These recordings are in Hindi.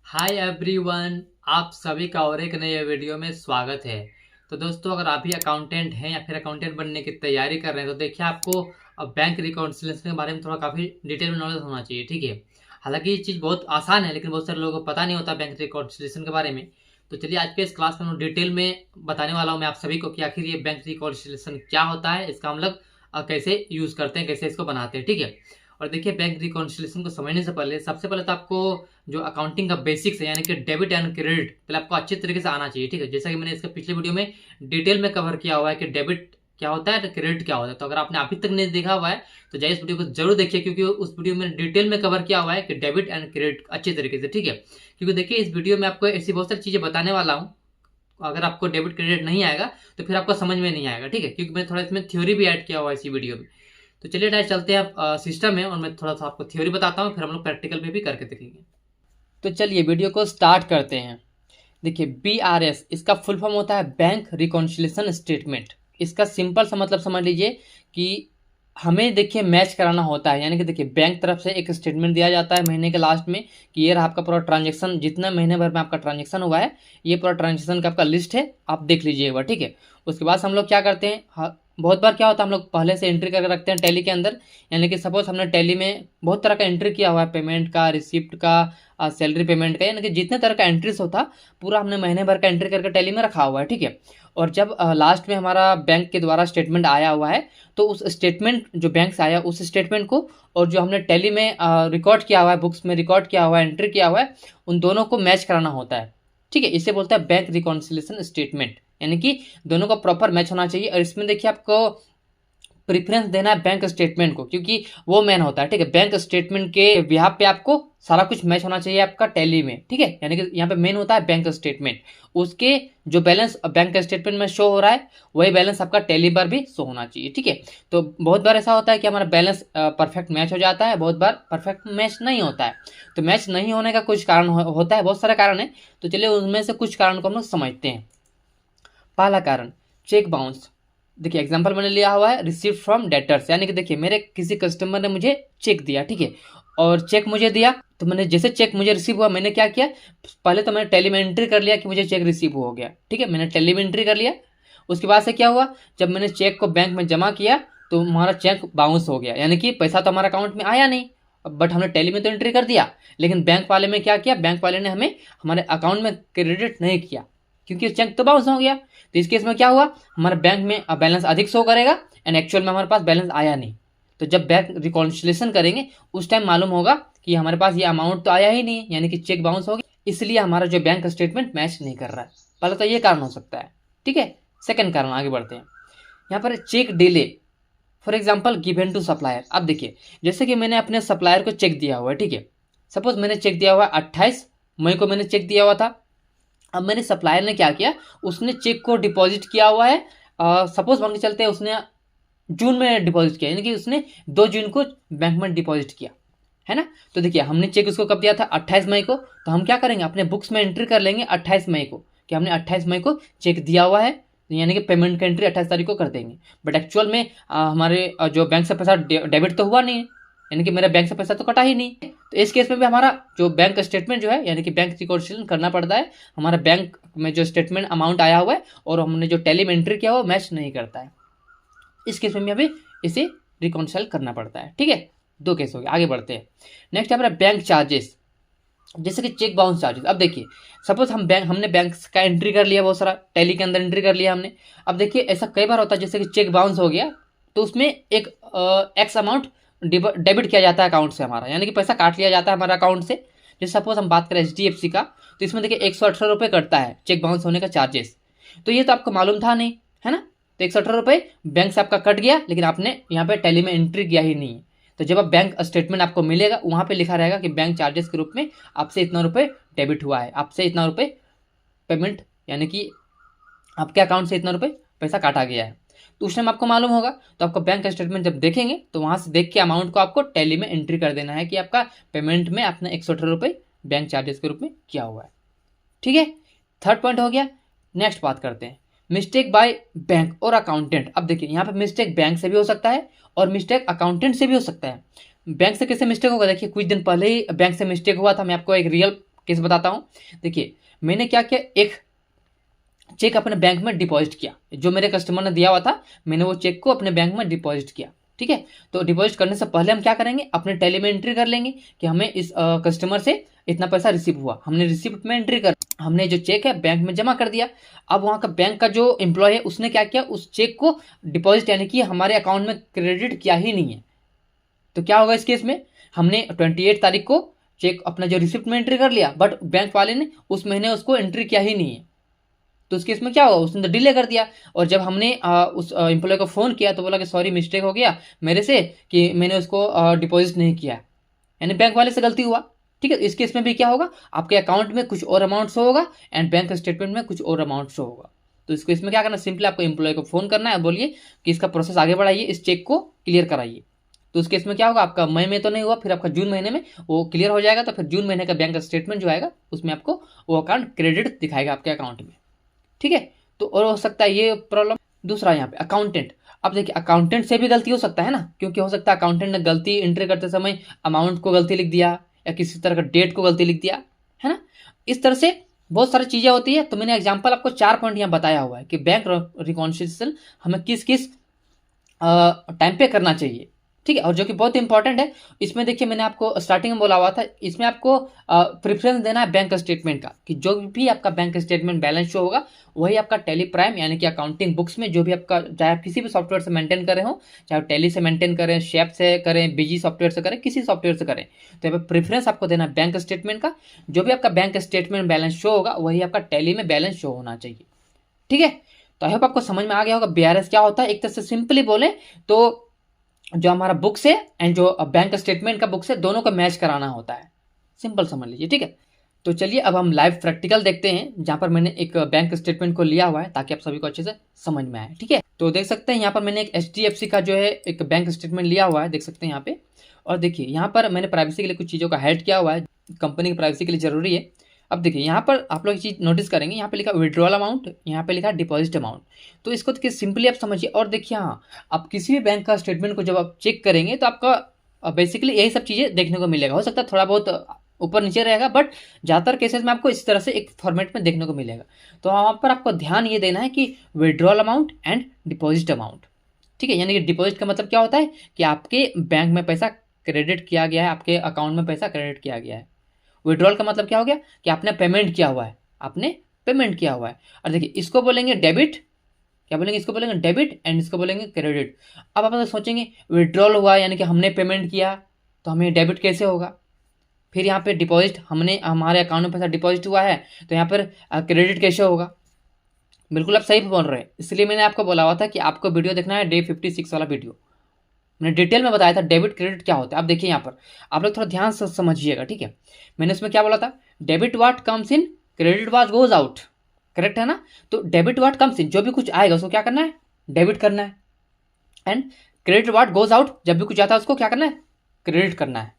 हाय एवरीवन, आप सभी का और एक नए वीडियो में स्वागत है। तो दोस्तों, अगर आप भी अकाउंटेंट हैं या फिर अकाउंटेंट बनने की तैयारी कर रहे हैं तो देखिए, आपको अब बैंक रिकॉन्सिलेशन के बारे में थोड़ा काफ़ी डिटेल में नॉलेज होना चाहिए। ठीक है। हालांकि ये चीज़ बहुत आसान है, लेकिन बहुत सारे लोगों को पता नहीं होता बैंक रिकॉन्सिलेशन के बारे में। तो चलिए, आज के इस क्लास में डिटेल में बताने वाला हूँ मैं आप सभी को कि आखिर ये बैंक रिकॉन्सिलेशन क्या होता है, इसका हम लोग कैसे यूज़ करते हैं, कैसे इसको बनाते हैं। ठीक है। और देखिए, बैंक रिकॉन्सिलेशन को समझने से पहले सबसे पहले तो आपको जो अकाउंटिंग का बेसिक्स है, यानी कि डेबिट एंड क्रेडिट, पहले आपको अच्छे तरीके से आना चाहिए। ठीक है। जैसा कि मैंने इसका पिछले वीडियो में डिटेल में कवर किया हुआ है कि डेबिट क्या होता है, क्रेडिट क्या होता है। तो अगर आपने अभी तक नहीं देखा हुआ है तो जाइए इस वीडियो को जरूर देखिए, क्योंकि उस वीडियो में डिटेल में कवर किया हुआ है कि डेबिट एंड क्रेडिट अच्छे तरीके से। ठीक है। क्योंकि देखिए, इस वीडियो में आपको ऐसी बहुत सारी चीजें बताने वाला हूँ, अगर आपको डेबिट क्रेडिट नहीं आएगा तो फिर आपको समझ में नहीं आएगा। ठीक है। क्योंकि मैंने थोड़ा इसमें थ्योरी भी ऐड किया हुआ है इसी वीडियो में। तो चलिए डायरेक्ट चलते हैं आप सिस्टम में, और मैं थोड़ा सा आपको थ्योरी बताता हूँ, फिर हम लोग प्रैक्टिकल में भी करके देखेंगे। तो चलिए वीडियो को स्टार्ट करते हैं। देखिए, BRS इसका फुल फॉर्म होता है बैंक रिकॉन्सिलेशन स्टेटमेंट। इसका सिंपल सा मतलब समझ लीजिए कि हमें देखिए मैच कराना होता है, यानी कि देखिए बैंक तरफ से एक स्टेटमेंट दिया जाता है महीने के लास्ट में कि ये रहा आपका पूरा ट्रांजेक्शन, जितना महीने भर में आपका ट्रांजेक्शन हुआ है, ये पूरा ट्रांजेक्शन का आपका लिस्ट है, आप देख लीजिएगा। ठीक है। उसके बाद हम लोग क्या करते हैं, बहुत बार क्या होता है, हम लोग पहले से एंट्री करके रखते हैं टैली के अंदर। यानी कि सपोज हमने टैली में बहुत तरह का एंट्री किया हुआ है, पेमेंट का, रिसिप्ट का, सैलरी पेमेंट का, यानी कि जितने तरह का एंट्रीज होता पूरा हमने महीने भर का एंट्री करके टैली में रखा हुआ है। ठीक है। और जब लास्ट में हमारा बैंक के द्वारा स्टेटमेंट आया हुआ है, तो उस स्टेटमेंट जो बैंक से आया उस स्टेटमेंट को और जो हमने टैली में रिकॉर्ड किया हुआ है, बुक्स में रिकॉर्ड किया हुआ है, एंट्री किया हुआ है, उन दोनों को मैच कराना होता है। ठीक है। इसे बोलता है बैंक रिकॉन्सिलेशन स्टेटमेंट, यानी कि दोनों का प्रॉपर मैच होना चाहिए। और इसमें देखिए, आपको प्रेफरेंस देना है बैंक स्टेटमेंट को, क्योंकि वो मेन होता है। ठीक है। बैंक स्टेटमेंट के बिहाफ पे आपको सारा कुछ मैच होना चाहिए आपका टैली में। ठीक है। यानी कि यहाँ पे मेन होता है बैंक स्टेटमेंट, उसके जो बैलेंस बैंक स्टेटमेंट में शो हो रहा है वही बैलेंस आपका टैली पर भी शो होना चाहिए। ठीक है। तो बहुत बार ऐसा होता है कि हमारा बैलेंस परफेक्ट मैच हो जाता है, बहुत बार परफेक्ट मैच नहीं होता है। तो मैच नहीं होने का कुछ कारण होता है, बहुत सारे कारण है। तो चलिए उनमें से कुछ कारण को हम लोग समझते हैं। पहला कारण, चेक बाउंस। देखिए, एग्जांपल मैंने लिया हुआ है रिसीव्ड फ्रॉम डेटर्स, यानी कि देखिए मेरे किसी कस्टमर ने मुझे चेक दिया। ठीक है। और चेक मुझे दिया, तो मैंने जैसे चेक मुझे रिसीव हुआ, मैंने क्या किया, पहले तो मैंने टैली में एंट्री कर लिया कि मुझे चेक रिसीव हो गया। ठीक है। मैंने टैली में एंट्री कर लिया। उसके बाद से क्या हुआ, जब मैंने चेक को बैंक में जमा किया तो हमारा चेक बाउंस हो गया, यानी कि पैसा तो हमारा अकाउंट में आया नहीं, बट हमने टैली में तो एंट्री कर दिया, लेकिन बैंक वाले में क्या किया, बैंक वाले ने हमें हमारे अकाउंट में क्रेडिट नहीं किया, क्योंकि चेक तो बाउंस हो गया। तो इस केस में क्या हुआ, हमारे बैंक में बैलेंस अधिक शो करेगा एंड एक्चुअल में हमारे पास बैलेंस आया नहीं। तो जब बैंक रिकॉन्सिलेशन करेंगे उस टाइम मालूम होगा कि हमारे पास ये अमाउंट तो आया ही नहीं, यानी कि चेक बाउंस हो गया, इसलिए हमारा जो बैंक स्टेटमेंट मैच नहीं कर रहा है। पहले तो ये कारण हो सकता है। ठीक है। सेकंड कारण, आगे बढ़ते हैं। यहाँ पर cheque delay, for example given to supplier. अब देखिए, जैसे कि मैंने अपने सप्लायर को चेक दिया हुआ है। ठीक है। सपोज मैंने चेक दिया हुआ है 28 मई को मैंने चेक दिया हुआ था। अब मेरे सप्लायर ने क्या किया, उसने चेक को डिपॉजिट किया हुआ है, सपोज मान के चलते हैं उसने जून में डिपॉजिट किया, यानी कि उसने 2 जून को बैंक में डिपॉजिट किया, है ना। तो देखिए, हमने चेक उसको कब दिया था, 28 मई को। तो हम क्या करेंगे, अपने बुक्स में एंट्री कर लेंगे 28 मई को कि हमने 28 मई को चेक दिया हुआ है, यानी कि पेमेंट का एंट्री 28 तारीख को कर देंगे। बट एक्चुअल में हमारे जो बैंक से पैसा डेबिट तो हुआ नहीं है, यानी कि मेरा बैंक से पैसा तो कटा ही नहीं। तो इस केस में भी हमारा जो बैंक स्टेटमेंट जो है, यानी कि बैंक रिकॉन्सिलेशन करना पड़ता है। हमारा बैंक में जो स्टेटमेंट अमाउंट आया हुआ है और हमने जो टैली में एंट्री किया हुआ मैच नहीं करता है। इस केस में भी हमें इसे रिकॉन्सिल करना पड़ता है। ठीक है। 2 केस हो गए। आगे बढ़ते हैं। नेक्स्ट है हमारा बैंक चार्जेस, जैसे कि चेक बाउंस चार्जेस। अब देखिए, सपोज हमने बैंक का एंट्री कर लिया, बहुत सारा टैली के अंदर एंट्री कर लिया हमने। अब देखिए, ऐसा कई बार होता है, जैसे कि चेक बाउंस हो गया तो उसमें एक एक्स अमाउंट डेबिट किया जाता है अकाउंट से हमारा, यानी कि पैसा काट लिया जाता है हमारे अकाउंट से। जैसे सपोज हम बात करें HDFC का, तो इसमें देखिए 118 रुपये कटता है चेक बाउंस होने का चार्जेस। तो ये तो आपको मालूम था नहीं, है ना। तो 118 रुपये बैंक से आपका कट गया, लेकिन आपने यहाँ पे टैली में एंट्री किया ही नहीं है। तो जब आप बैंक स्टेटमेंट आपको मिलेगा, वहाँ पे लिखा रहेगा कि बैंक चार्जेस के रूप में आपसे इतना रुपये डेबिट हुआ है, आपसे इतना रुपये पेमेंट, यानी कि आपके अकाउंट से इतना रुपये पैसा काटा गया है। तो उस टाइम आपको मालूम होगा, तो आपको बैंक स्टेटमेंट जब देखेंगे तो वहाँ से देख के अमाउंट को आपको टैली में एंट्री कर देना है कि आपका पेमेंट में आपने 118 रुपये बैंक चार्जेस के रूप में किया हुआ है। ठीक है। थर्ड पॉइंट हो गया। नेक्स्ट बात करते हैं मिस्टेक बाय बैंक और अकाउंटेंट। अब देखिए, यहाँ पे मिस्टेक बैंक से भी हो सकता है और मिस्टेक अकाउंटेंट से भी हो सकता है। बैंक से कैसे मिस्टेक होगा, देखिए कुछ दिन पहले ही बैंक से मिस्टेक हुआ था। मैं आपको एक रियल कैसे बताता हूँ, देखिए मैंने क्या किया, एक चेक अपने बैंक में डिपॉजिट किया, जो मेरे कस्टमर ने दिया हुआ था, मैंने वो चेक को अपने बैंक में डिपॉजिट किया। ठीक है, तो डिपॉजिट करने से पहले हम क्या करेंगे, अपने टैली में एंट्री कर लेंगे कि हमें इस कस्टमर से इतना पैसा रिसीव हुआ। हमने रिसिप्ट में एंट्री कर, हमने जो चेक है बैंक में जमा कर दिया। अब वहाँ का बैंक का जो एम्प्लॉय है उसने क्या किया, उस चेक को डिपॉजिट यानी कि हमारे अकाउंट में क्रेडिट किया ही नहीं है। तो क्या होगा इस केस में, हमने 28 तारीख को चेक अपना जो रिसिप्ट में एंट्री कर लिया, बट बैंक वाले ने उस महीने उसको एंट्री किया ही नहीं है। तो उस केस में क्या होगा, उसने तो डिले कर दिया। और जब हमने उस एम्प्लॉय को फ़ोन किया तो बोला कि सॉरी मिस्टेक हो गया मेरे से कि मैंने उसको डिपॉजिट नहीं किया, यानी बैंक वाले से गलती हुआ। ठीक है, इस केस में भी क्या होगा, आपके अकाउंट में कुछ और अमाउंट शो होगा एंड बैंक स्टेटमेंट में कुछ और अमाउंट शो होगा। तो इस केस में क्या करना, सिंपली आपको एम्प्लॉय को फ़ोन करना है, बोलिए कि इसका प्रोसेस आगे बढ़ाइए, इस चेक को क्लियर कराइए। तो उस केस में क्या होगा, आपका मई में तो नहीं हुआ, फिर आपका जून महीने में वो क्लियर हो जाएगा। तो फिर जून महीने का बैंक स्टेटमेंट जो आएगा उसमें आपको वो अकाउंट क्रेडिट दिखाएगा आपके अकाउंट में। ठीक है, तो और हो सकता है ये प्रॉब्लम। दूसरा यहाँ पे अकाउंटेंट, अब देखिए अकाउंटेंट से भी गलती हो सकता है ना, क्योंकि हो सकता है अकाउंटेंट ने गलती एंट्री करते समय अमाउंट को गलती लिख दिया या किसी तरह का डेट को गलती लिख दिया, है ना। इस तरह से बहुत सारी चीज़ें होती है। तो मैंने एग्जाम्पल आपको 4 पॉइंट यहाँ बताया हुआ है कि बैंक रिकॉन्सिलिएशन हमें किस किस टाइम पे करना चाहिए। ठीक है, और जो कि बहुत इंपॉर्टेंट है, इसमें देखिए मैंने आपको स्टार्टिंग में बोला हुआ था, इसमें आपको प्रेफरेंस देना है बैंक स्टेटमेंट का, कि जो भी आपका बैंक स्टेटमेंट बैलेंस शो होगा वही आपका टैली प्राइम यानी कि अकाउंटिंग बुक्स में जो भी आपका, चाहे आप किसी भी सॉफ्टवेयर से मेंटेन करें हो, चाहे टैली से मेंटेन करें, शेप से करें, बीजी सॉफ्टवेयर से करें, किसी सॉफ्टवेयर से करें, तो यहाँ पे प्रेफरेंस आपको देना है बैंक स्टेटमेंट का। जो भी आपका बैंक स्टेटमेंट बैलेंस शो होगा वही आपका टैली में बैलेंस शो होना चाहिए। ठीक है, तो आई होप आपको समझ में आ गया होगा बीआरएस क्या होता है। एक तरह से सिंपली बोले तो जो हमारा बुक्स है एंड जो बैंक स्टेटमेंट का बुक्स है दोनों को मैच कराना होता है, सिंपल समझ लीजिए। ठीक है, तो चलिए अब हम लाइव प्रैक्टिकल देखते हैं, जहाँ पर मैंने एक बैंक स्टेटमेंट को लिया हुआ है ताकि आप सभी को अच्छे से समझ में आए। ठीक है, तो देख सकते हैं यहाँ पर मैंने एक HDFC का जो है एक बैंक स्टेटमेंट लिया हुआ है, देख सकते हैं यहाँ पे। और देखिए यहाँ पर मैंने प्राइवेसी के लिए कुछ चीज़ों का हाइड किया हुआ है, कंपनी की प्राइवेसी के लिए जरूरी है। अब देखिए यहाँ पर आप लोग चीज़ नोटिस करेंगे, यहाँ पे लिखा विड्रॉल अमाउंट, यहाँ पे लिखा डिपॉजिट अमाउंट। तो इसको देखिए सिंपली आप समझिए। और देखिए हाँ, आप किसी भी बैंक का स्टेटमेंट को जब आप चेक करेंगे तो आपका बेसिकली यही सब चीज़ें देखने को मिलेगा। हो सकता है थोड़ा बहुत ऊपर नीचे रहेगा, बट ज़्यादातर केसेस में आपको इस तरह से एक फॉर्मेट में देखने को मिलेगा। तो वहाँ पर आपको ध्यान ये देना है कि withdrawal amount and deposit amount. ठीक है, यानी कि डिपॉजिट का मतलब क्या होता है कि आपके बैंक में पैसा क्रेडिट किया गया है, आपके अकाउंट में पैसा क्रेडिट किया गया है। विड्रॉल का मतलब क्या हो गया कि आपने पेमेंट किया हुआ है, आपने पेमेंट किया हुआ है। और देखिए इसको बोलेंगे डेबिट, क्या बोलेंगे, इसको बोलेंगे डेबिट एंड इसको बोलेंगे क्रेडिट। अब आप सोचेंगे विड्रॉल हुआ यानी कि हमने पेमेंट किया, तो हमें डेबिट कैसे होगा। फिर यहाँ पे डिपॉजिट, हमने हमारे अकाउंट में पैसा डिपॉजिट हुआ है, तो यहाँ पर क्रेडिट कैसे होगा। बिल्कुल आप सही बोल रहे हैं, इसलिए मैंने आपको बोला हुआ था कि आपको वीडियो देखना है डे 56 वाला वीडियो, मैंने डिटेल में बताया था डेबिट क्रेडिट क्या होता है। अब देखिए यहाँ पर आप लोग थोड़ा ध्यान से समझिएगा। ठीक है, मैंने उसमें क्या बोला था, debit watt comes in credit what goes out, correct है ना। तो डेबिट वाट कम्स इन, जो भी कुछ आएगा उसको क्या करना है, डेबिट करना है। And credit what goes out, जब भी कुछ आता है उसको क्या करना है, क्रेडिट करना है।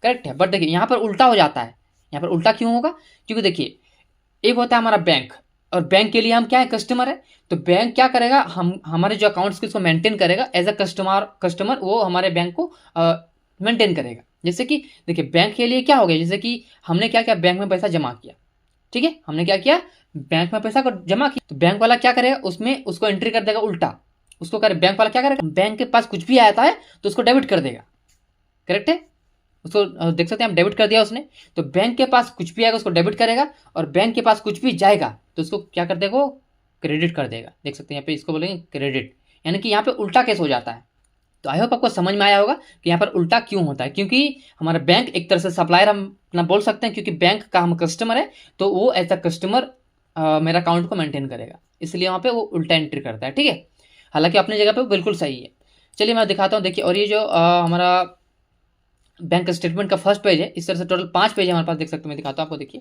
करेक्ट है, बट देखिए यहाँ पर उल्टा हो जाता है। यहाँ पर उल्टा क्यों होगा, क्योंकि देखिए एक होता है हमारा बैंक, और बैंक के लिए हम क्या है, कस्टमर है। तो बैंक क्या करेगा, हम हमारे जो अकाउंट्स के उसको मेंटेन करेगा एज अ कस्टमर वो हमारे बैंक को मेंटेन करेगा। जैसे कि देखिए बैंक के लिए क्या हो गया, जैसे कि हमने क्या किया, बैंक में पैसा जमा किया। ठीक है, हमने क्या किया, बैंक में पैसा को जमा किया, तो बैंक वाला क्या करेगा, उसमें उसको एंट्री कर देगा उल्टा। उसको करे बैंक वाला क्या करेगा, बैंक के पास कुछ भी आता है तो उसको डेबिट कर देगा। करेक्ट है, उसको देख सकते हैं हम डेबिट कर दिया उसने, तो बैंक के पास कुछ भी आएगा उसको डेबिट करेगा, और बैंक के पास कुछ भी जाएगा तो उसको क्या कर देगा, वो क्रेडिट कर देगा। देख सकते हैं यहाँ पे इसको बोलेंगे क्रेडिट, यानी कि यहाँ पे उल्टा केस हो जाता है। तो आई होप आपको समझ में आया होगा कि यहाँ पर उल्टा क्यों होता है, क्योंकि हमारा बैंक एक तरह से सप्लायर हम अपना बोल सकते हैं, क्योंकि बैंक का हम कस्टमर है, तो वो एज अ कस्टमर मेरा अकाउंट को मेंटेन करेगा, इसलिए वहाँ पे वो उल्टा एंट्री करता है। ठीक है, हालांकि अपनी जगह पे बिल्कुल सही है। चलिए मैं दिखाता हूँ, देखिए। और ये जो हमारा बैंक स्टेटमेंट का फर्स्ट पेज है, इस तरह से टोटल 5 पेज है हमारे पास, देख सकते हैं। मैं दिखाता हूँ आपको, देखिए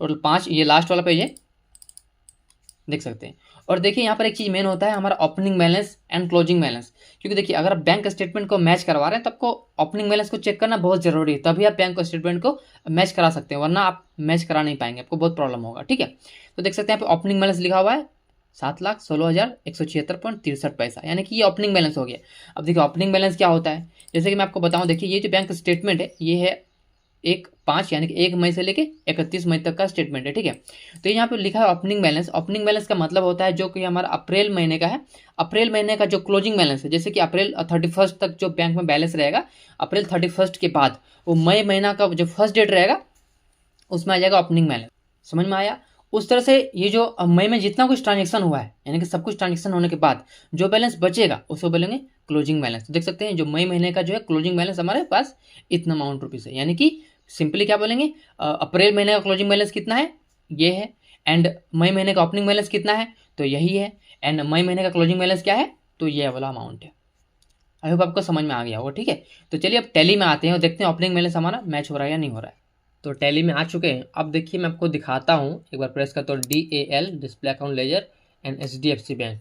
टोटल 5, ये लास्ट वाला पेज है, देख सकते हैं। और देखिए यहाँ पर एक चीज़ मेन होता है हमारा opening balance and closing balance, क्योंकि देखिए अगर आप बैंक स्टेटमेंट को मैच करवा रहे हैं तो आपको ओपनिंग बैलेंस को चेक करना बहुत जरूरी है, तभी आप बैंक स्टेटमेंट को मैच करा सकते हैं, वरना आप मैच करा नहीं पाएंगे, आपको बहुत प्रॉब्लम होगा। ठीक है, तो देख सकते हैं यहाँ पे ओपनिंग बैलेंस लिखा हुआ है 7,16,176.63 यानी कि ये ओपनिंग बैलेंस हो गया। अब देखिए ओपनिंग बैलेंस क्या होता है, जैसे कि मैं आपको बताऊं, देखिए ये जो बैंक स्टेटमेंट है ये है 1/5 यानी कि 1 मई से लेके 31 मई तक का स्टेटमेंट है, ठीक है। तो यहाँ पे लिखा है ओपनिंग बैलेंस। ओपनिंग बैलेंस का मतलब होता है जो कि हमारा अप्रैल महीने का है, अप्रैल महीने का जो क्लोजिंग बैलेंस है, जैसे कि अप्रैल 31 तक जो बैंक में बैलेंस रहेगा, अप्रैल 31 के बाद वो मई महीना का जो फर्स्ट डेट रहेगा उसमें आ जाएगा ओपनिंग बैलेंस। समझ में आया? उस तरह से ये जो मई में जितना कुछ ट्रांजेक्शन हुआ है, यानी कि सब कुछ ट्रांजेक्शन होने के बाद जो बैलेंस बचेगा उसको बोलेंगे क्लोजिंग बैलेंस। तो देख सकते हैं जो मई महीने का जो है क्लोजिंग बैलेंस हमारे पास इतना अमाउंट रुपीज़ है, यानी कि सिंपली क्या बोलेंगे, अप्रैल महीने का क्लोजिंग बैलेंस कितना है, ये है, एंड मई महीने का ओपनिंग बैलेंस कितना है, तो यही है, एंड मई महीने का क्लोजिंग बैलेंस क्या है, तो ये वाला अमाउंट है। आई होप आपको समझ में आ गया होगा, ठीक है। तो चलिए अब टैली में आते हैं और देखते हैं ओपनिंग बैलेंस हमारा मैच हो रहा है या नहीं हो रहा है। तो टैली में आ चुके हैं। अब देखिए मैं आपको दिखाता हूँ, एक बार प्रेस करता हूँ DAL, display account ledger and HDFC bank.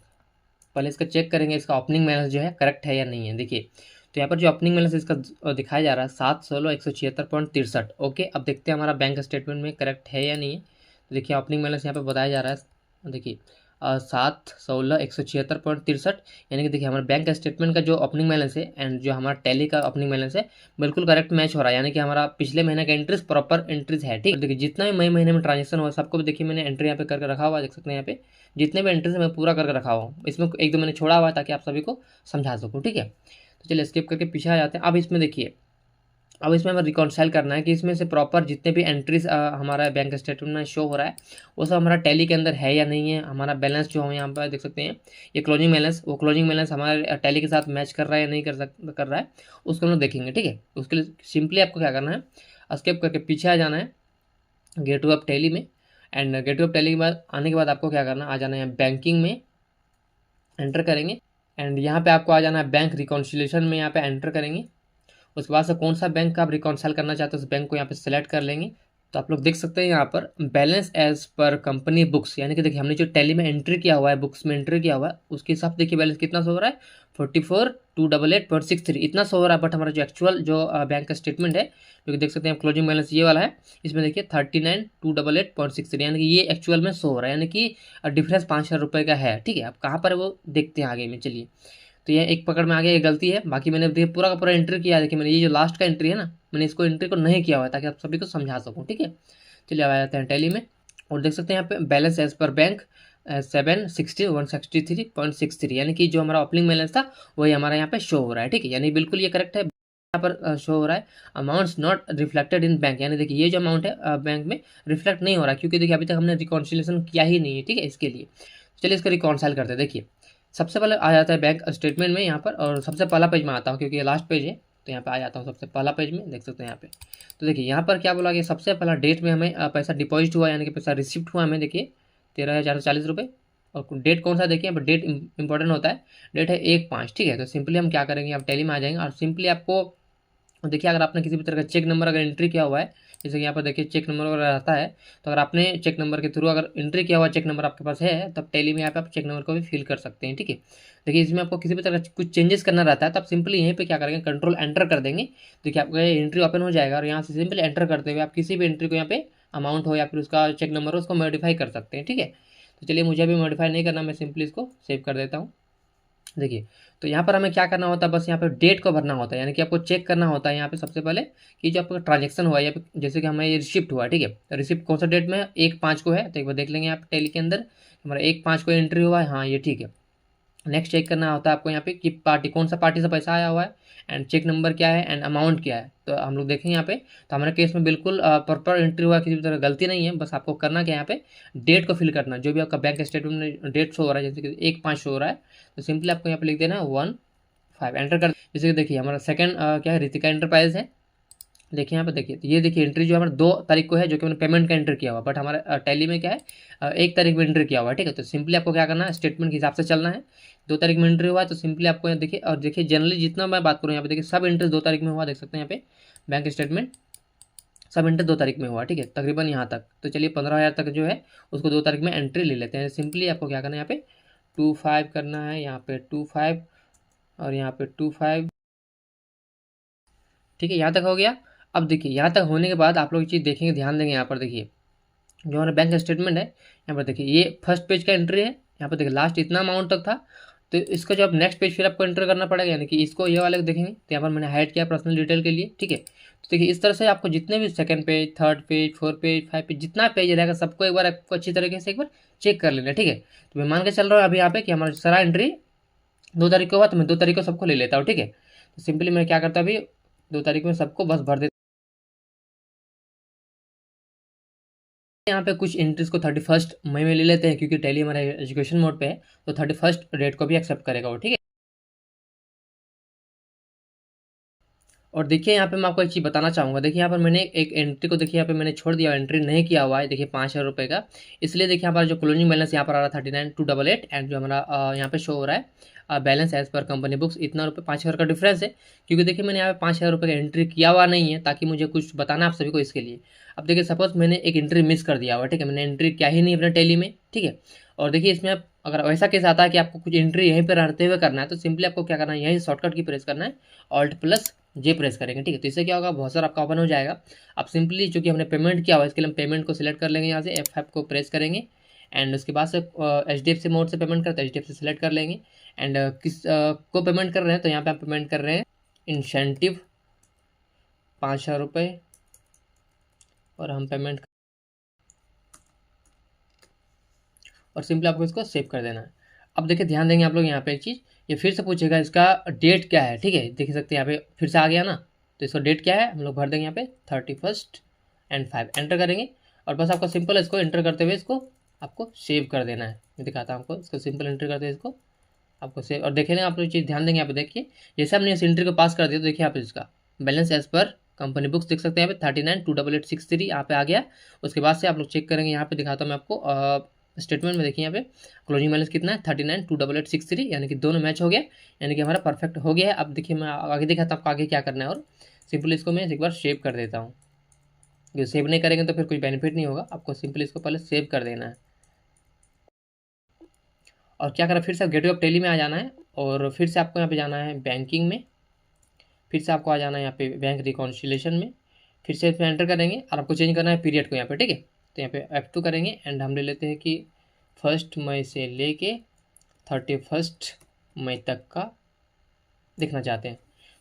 पहले इसका चेक करेंगे इसका ओपनिंग बैलेंस जो है करेक्ट है या नहीं है। देखिए तो यहाँ पर जो ओपनिंग बैलेंस इसका दिखाया जा रहा है 7/16/176.63। ओके, अब देखते हैं हमारा बैंक स्टेटमेंट में करेक्ट है या नहीं है। तो देखिए ओपनिंग बैलेंस यहाँ पर बताया जा रहा है, देखिए 7/16/176.63, यानी कि देखिए हमारे बैंक स्टेटमेंट का जो ओपनिंग बैलेंस है एंड जो हमारा टैली का ओपनिंग बैलेंस है बिल्कुल करेक्ट मैच हो रहा है, यानी कि हमारा पिछले महीने का एंट्रीज प्रॉपर एंट्रीज है, ठीक है। देखिए जितना भी मई महीने में ट्रांजेक्शन हुआ सबको भी देखिए मैंने एंट्री यहाँ पे करके रखा हुआ है, देख सकते हैं यहाँ पे जितने भी एंट्रीज मैं पूरा करके रखा हुआ हूँ। इसमें एक दो मैंने छोड़ा हुआ है ताकि आप सभी को समझा सकूँ, ठीक है। तो चलिए स्किप करके पीछे आ जाते हैं। अब इसमें देखिए, अब इसमें हमें रिकॉन्साइल करना है कि इसमें से प्रॉपर जितने भी एंट्रीज हमारा बैंक स्टेटमेंट में शो हो रहा है वो सब हमारा टैली के अंदर है या नहीं है। हमारा बैलेंस जो हम यहाँ पर देख सकते हैं ये क्लोजिंग बैलेंस, वो क्लोजिंग बैलेंस हमारे टैली के साथ मैच कर रहा है या नहीं कर रहा है, उसको हम लोग देखेंगे, ठीक है। उसके लिए सिंपली आपको क्या करना है, स्किप करके पीछे आ जाना है गेट टू अप टैली में, and gate to up Tally के बाद आने के बाद आपको क्या करना है, आ जाना है बैंकिंग में, एंटर करेंगे, एंड यहाँ पे आपको आ जाना है बैंक रिकॉन्सिलेशन में, यहाँ पे एंटर करेंगे। उसके बाद से कौन सा बैंक का आप रिकॉन्साइल करना चाहते हो उस बैंक को यहाँ पे सेलेक्ट कर लेंगे। तो आप लोग देख सकते हैं यहाँ पर balance as per company books, यानी कि देखिए हमने जो टैली में एंट्री किया हुआ है, बुक्स में एंट्री किया हुआ है, उसके हिसाब से देखिए बैलेंस कितना शो हो रहा है, 44,288.63 इतना शो हो रहा है। बट हमारा जो एक्चुअल जो बैंक का स्टेटमेंट है जो कि देख सकते हैं क्लोजिंग बैलेंस ये वाला है, इसमें देखिए 39,288.63, यानी कि ये एक्चुअल में शो हो रहा है, यानी कि डिफरेंस 5,000 रुपये का है, ठीक है। अब कहाँ पर है वो देखते हैं आगे में, चलिए। तो ये एक पकड़ में आ गया, ये गलती है। बाकी मैंने देखिए पूरा का पूरा एंट्री किया है, देखिए मैंने ये जो लास्ट का एंट्री है ना, मैंने इसको एंट्री को नहीं किया हुआ है ताकि आप सभी को समझा सकूँ, ठीक है। चलिए अब आ जाते हैं टैली में और देख सकते हैं यहाँ पे बैलेंस एज पर बैंक 760,163.63, यानी कि जो हमारा ओपनिंग बैलेंस था वही हमारा यहाँ पे शो हो रहा है, ठीक है। यानी बिल्कुल ये करेक्ट है, यहाँ पर शो हो रहा है amounts not reflected in bank, यानी देखिए ये जो अमाउंट है बैंक में रिफ्लेक्ट नहीं हो रहा है क्योंकि देखिए अभी तक हमने रिकॉन्सिलेशन किया ही नहीं है, ठीक है। इसके लिए चलिए इसको रिकॉन्साइल करते हैं। देखिए सबसे पहले आ जाता है बैंक स्टेटमेंट में यहाँ पर, और सबसे पहला पेज में आता हूँ क्योंकि ये लास्ट पेज है, तो यहाँ पे आ जाता हूँ सबसे पहला पेज में, देख सकते हैं यहाँ पे। तो देखिए यहाँ पर क्या बोला गया, सबसे पहला डेट में हमें पैसा डिपॉजिट हुआ, यानी कि पैसा रिसिप्ट हुआ हमें, देखिए 13,440 रुपये। और डेट कौन सा देखिए, यहाँ पर डेट इंपॉर्टेंट होता है, डेट है 1/5, ठीक है। तो सिंपली हम क्या करेंगे, आप टैली में आ जाएंगे और सिंपली आपको देखिए अगर आपने किसी भी तरह का चेक नंबर अगर एंट्री किया हुआ है, जैसे कि यहाँ पर देखिए चेक नंबर वगैरह रहता है, तो अगर आपने चेक नंबर के थ्रू अगर एंट्री किया हुआ चेक नंबर आपके पास है तब टैली में यहाँ पे आप चेक नंबर को भी फिल कर सकते हैं, ठीक है। देखिए इसमें आपको किसी भी तरह का कुछ चेंजेस करना रहता है तो आप सिंपली यहीं पे क्या करेंगे, कंट्रोल एंटर कर देंगे। देखिए आपका एंट्री ओपन हो जाएगा और यहाँ से सिंपली एंटर करते हुए आप किसी भी एंट्री को यहाँ पे अमाउंट हो या फिर उसका चेक नंबर हो उसको मॉडिफाई कर सकते हैं, ठीक है। तो चलिए मुझे अभी मॉडिफाई नहीं करना, मैं सिंपली इसको सेव कर देता हूँ। देखिए तो यहाँ पर हमें क्या करना होता है, बस यहाँ पे डेट को भरना होता है, यानी कि आपको चेक करना होता है यहाँ पे सबसे पहले कि जो आपका ट्रांजेक्शन हुआ है, जैसे कि हमें ये रिसिप्ट हुआ, ठीक है। तो रिसिप्ट कौन सा डेट में है, 1/5 को है, तो एक बार देख लेंगे यहाँ पे टैली के अंदर हमारा 1/5 को एंट्री हुआ है, हाँ ये ठीक है। नेक्स्ट चेक करना होता है आपको यहाँ पे कि पार्टी कौन सा पार्टी से पैसा आया हुआ है एंड चेक नंबर क्या है एंड अमाउंट क्या है। तो हम लोग देखेंगे यहाँ पे, तो हमारे केस में बिल्कुल प्रॉपर एंट्री हुआ है, किसी भी तरह गलती नहीं है। बस आपको करना क्या, यहाँ पे डेट को फिल करना, जो भी आपका बैंक स्टेटमेंट में डेट शो हो रहा है, जैसे कि 1/5 शो हो रहा है, तो सिंपली आपको यहाँ पे लिख देना है 1/5, एंटर कर। जैसे कि देखिए हमारा सेकंड क्या है, रितिका एंटरप्राइज है, देखिए यहाँ पे देखिए, तो ये देखिए एंट्री जो हमारा 2 तारीख को है जो कि मैंने पेमेंट का एंटर किया हुआ, बट हमारा टैली में क्या है 1 तारीख में एंट्री किया हुआ है, ठीक है। तो सिंपली आपको क्या करना है, स्टेटमेंट के हिसाब से चलना है। 2 तारीख में एंट्री हुआ है तो सिंपली आपको यहाँ देखिए, और देखिए जनरली जितना मैं बात करूँ यहाँ पे देखिए सब एंट्री 2 तारीख में हुआ, देख सकते हैं यहाँ पे बैंक स्टेटमेंट सब एंट्री 2 तारीख में हुआ, ठीक है, तकरीबन यहाँ तक। तो चलिए 15,000 तक जो है उसको 2 तारीख में एंट्री ले लेते हैं। सिंपली आपको क्या करना है, यहाँ पे 25 करना है, यहाँ पे 25 और यहाँ पे 25, ठीक है, यहाँ तक हो गया। अब देखिए यहाँ तक होने के बाद आप लोग चीज़ देखेंगे, ध्यान देंगे, यहाँ पर देखिए जो हमारा बैंक स्टेटमेंट है, यहाँ पर देखिए ये फर्स्ट पेज का एंट्री है, यहाँ पर देखिए लास्ट इतना अमाउंट तक था। तो इसका जो अब नेक्स्ट पेज फिर आपको एंटर करना पड़ेगा, यानी कि इसको ये वाले को देखेंगे, तो यहाँ पर मैंने हाइड किया पर्सनल डिटेल के लिए, ठीक है। तो देखिए इस तरह से आपको जितने भी second page, third page, fourth page, 5 page, जितना पेज रहेगा सबको एक बार आपको अच्छी तरीके से एक बार चेक कर लेना, ठीक है। तो मैं मान के चल रहा हूँ अभी यहाँ पे कि हमारा सारा एंट्री 2 तारीख को हुआ, तो मैं 2 तारीख को सबको ले लेता हूँ, ठीक है। तो सिंपली मैं क्या करता अभी 2 तारीख में सबको बस भर देता। यहाँ पे कुछ एंट्रीज को 31 मई में ले लेते हैं, क्योंकि टैली हमारा एजुकेशन मोड पे है, तो 31 डेट को भी एक्सेप्ट करेगा वो, ठीक है। और देखिए यहाँ पे मैं आपको एक चीज़ बताना चाहूँगा। देखिए यहाँ पर मैंने एक एंट्री को देखिए यहाँ पे मैंने छोड़ दिया, एंट्री नहीं किया हुआ है, देखिए 5,000 रुपये का। इसलिए देखिए यहाँ पर जो क्लोजिंग बैलेंस यहाँ पर आ रहा है 39,288, एंड जो हमारा यहाँ पे शो हो रहा है balance as per company books, इतना रुपये 5,000 का डिफरेंस है। क्योंकि देखिए मैंने यहाँ पे 5,000 रुपये का एंट्री किया हुआ नहीं है, ताकि मुझे कुछ बताना आप सभी को इसके लिए। अब देखिए सपोज मैंने एक एंट्री मिस कर दिया हुआ, ठीक है, मैंने एंट्री क्या ही नहीं अपने टैली में, ठीक है। और देखिए इसमें आप अगर वैसा केस आता है कि आपको कुछ एंट्री यहीं पर रहते हुए करना है, तो सिंपली आपको क्या करना है, यही शॉर्टकट की प्रेस करना है, Alt+J प्रेस करेंगे, ठीक है। तो इससे क्या होगा, बहुत सारा आपका ओपन हो जाएगा। अब सिंपली जो कि हमने पेमेंट किया हुआ है, इसके लिए हम पेमेंट को सिलेक्ट कर लेंगे, यहाँ से F5 को प्रेस करेंगे, एंड उसके बाद से HDFC मोड से पेमेंट करते हैं, HDFC सेलेक्ट कर लेंगे, एंड किस को पेमेंट कर रहे हैं, तो यहाँ पे आप पेमेंट कर रहे हैं इंसेंटिव 5,000 रुपये, और हम पेमेंट और सिंपली आपको इसको सेव कर देना है। अब देखिए ध्यान देंगे आप लोग यहाँ पे एक चीज़, ये फिर से पूछेगा इसका डेट क्या है, ठीक है। देख सकते हैं यहाँ पे फिर से आ गया ना, तो इसका डेट क्या है हम लोग भर देंगे यहाँ पे 31 एंड 5 एंटर करेंगे, और बस आपको सिंपल इसको एंटर करते हुए इसको आपको सेव कर देना है। मैं दिखाता हूँ आपको, इसको सिंपल एंटर करते हुए इसको आपको सेव। और देखें ना आप लोग चीज़ ध्यान देंगे यहाँ पे, देखिए जैसे हमने इस एंट्री को पास कर दिया, तो देखिए यहाँ पे इसका balance as per company books देख सकते हैं यहाँ पे 39,28863 यहाँ पे आ गया। उसके बाद से आप लोग चेक करेंगे, यहाँ पे दिखाता हूँ मैं आपको स्टेटमेंट में। देखिए यहाँ पे क्लोजिंग बैलेंस कितना है 39,28863, यानी कि दोनों मैच हो गया, यानी कि हमारा परफेक्ट हो गया है। अब देखिए मैं आगे दिखाता हूँ आपको आगे क्या करना है, और सिंपली इसको मैं एक बार सेव कर देता हूँ। जो सेव नहीं करेंगे तो फिर कोई बेनिफिट नहीं होगा, आपको सिंपली इसको पहले सेव कर देना है। और क्या करें, फिर से गेटवे ऑफ टैली में आ जाना है, और फिर से आपको यहाँ पे जाना है बैंकिंग में, फिर से आपको आ जाना है यहाँ पे बैंक रिकॉन्सिलेशन में, फिर से इसमें एंटर करेंगे, और आपको चेंज करना है पीरियड को यहाँ पे, ठीक है। तो यहाँ पे F2 करेंगे, एंड हम ले लेते हैं कि 1 मई से लेके 31 मई तक का देखना चाहते हैं।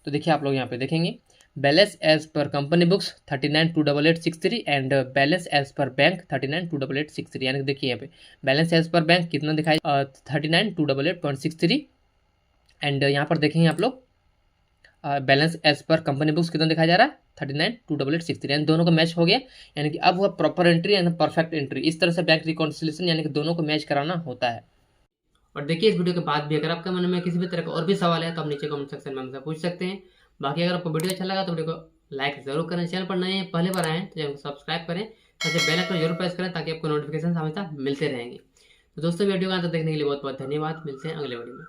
तो देखिए आप लोग यहाँ पे देखेंगे balance as per company books 39,28863 and balance as per bank 39,28863, यानी कि देखिए यहाँ पे बैलेंस एज पर बैंक कितना दिखाई 39,288.63, एंड यहाँ पर देखेंगे आप लोग balance as per company books कितना दिखाया जा रहा है 39,28863, यानी दोनों का मैच हो गया, यानी कि अब हुआ proper entry and perfect entry. इस तरह से बैंक रिकॉन्सिलेशन यानी कि दोनों को मैच कराना होता है। और देखिए इस वीडियो के बाद भी अगर आपके मन में किसी भी तरह का और भी सवाल है, तो आप नीचे कमेंट सेक्शन में हमसे पूछ सकते हैं। बाकी अगर आपको वीडियो अच्छा लगा तो वीडियो को लाइक जरूर करें, चैनल पर नए हैं पहले बार आए हैं तो चैनल को सब्सक्राइब करें, साथ ही बेल आइकन जरूर प्रेस करें, ताकि आपको नोटिफिकेशन हमेशा मिलते रहेंगे। तो दोस्तों वीडियो का अंत देखने के लिए बहुत बहुत धन्यवाद, मिलते हैं अगले वीडियो में।